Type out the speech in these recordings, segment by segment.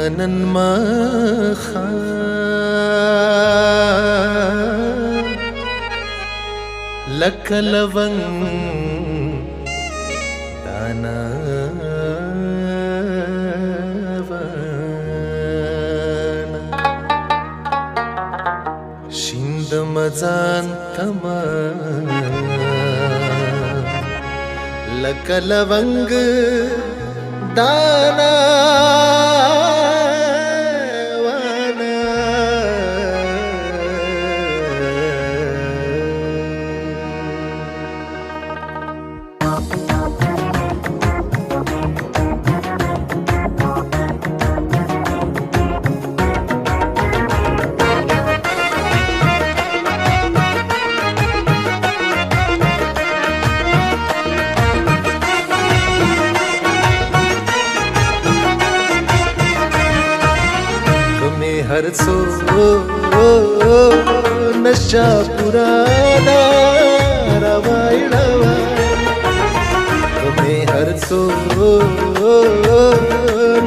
دانن مخا لکه لونګ دانا شیند مزان تما لکه لونګ دانا हर सो नशा पुराना रवाई रवा तुम्हें हर सो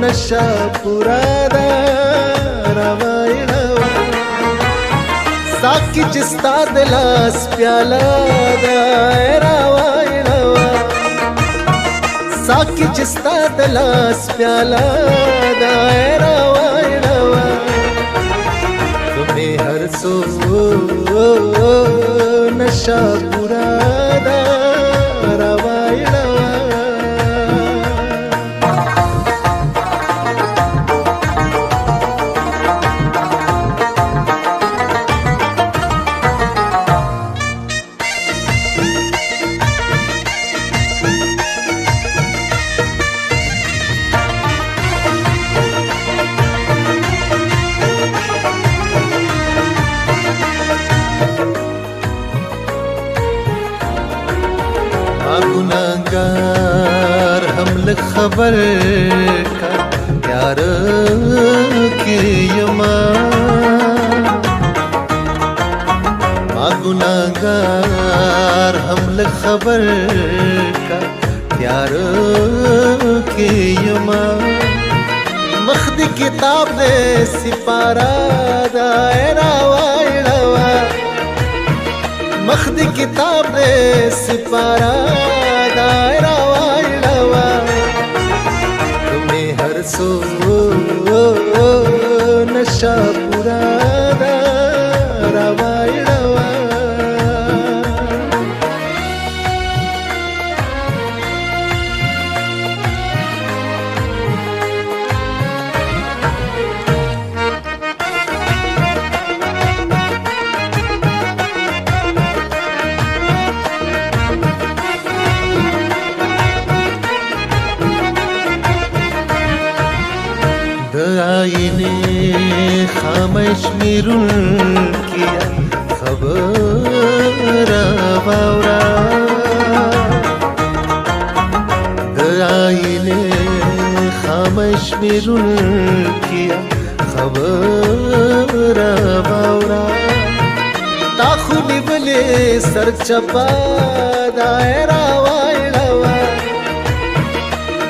नशा पुराना रवाई रवा साकी जिस्ता दिलास प्याला रवाई रवा साकी जिस्ता दिलास प्याला रवाई रवा हर सो नशा पुराना रवाई रवा गुनाहगार हम लग खबर का प्यार के यमा गुनाहगार हम लग खबर का प्यार के यमा मख्दी किताब ने सिपारा दायरा वाइडवा मख्दी किताब ने सिपारा दायरा वाइडवा तुम्हें हर सो नशा पुराना रवाइडवा आईने खामोश मिरुल किया खबर बावरा आईने खामोश मिरुल किया खबर बावरा ताखुली बले सर चपा दायरा वाइडवा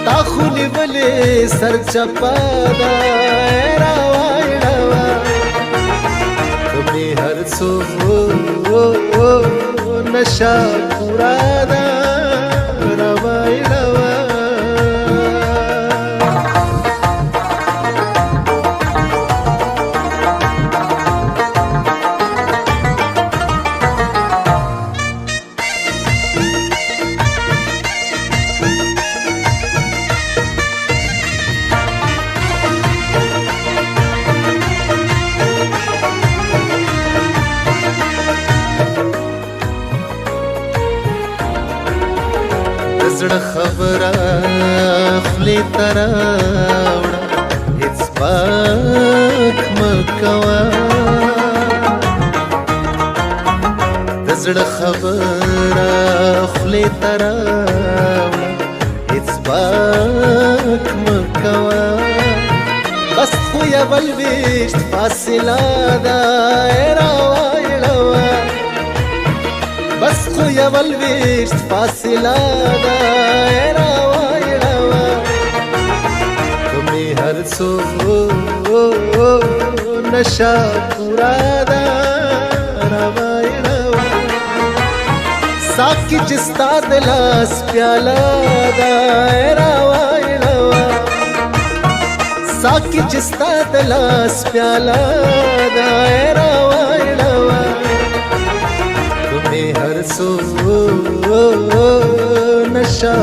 ताखुली बले सर चपा दायरा वाइडवा तुम्हें हर सो नशा पुराना रवाइडवा زړه خبره خلی تراوړه هیڅ پاک مکوا د زړه خبره خلی تراوړه هیڅ پاک مکوا بس خو یول ویشت فاصله دایره وایړه بس خو یول ویشت فاصله دایره وایړه तुम्हें हर सो नशा पूरा दा रामायणवा साकी जिस्ता दिलास प्याला दा रामायणवा साकी जिस्ता दिलास प्याला दा रामायणवा तुम्हें हर सो नशा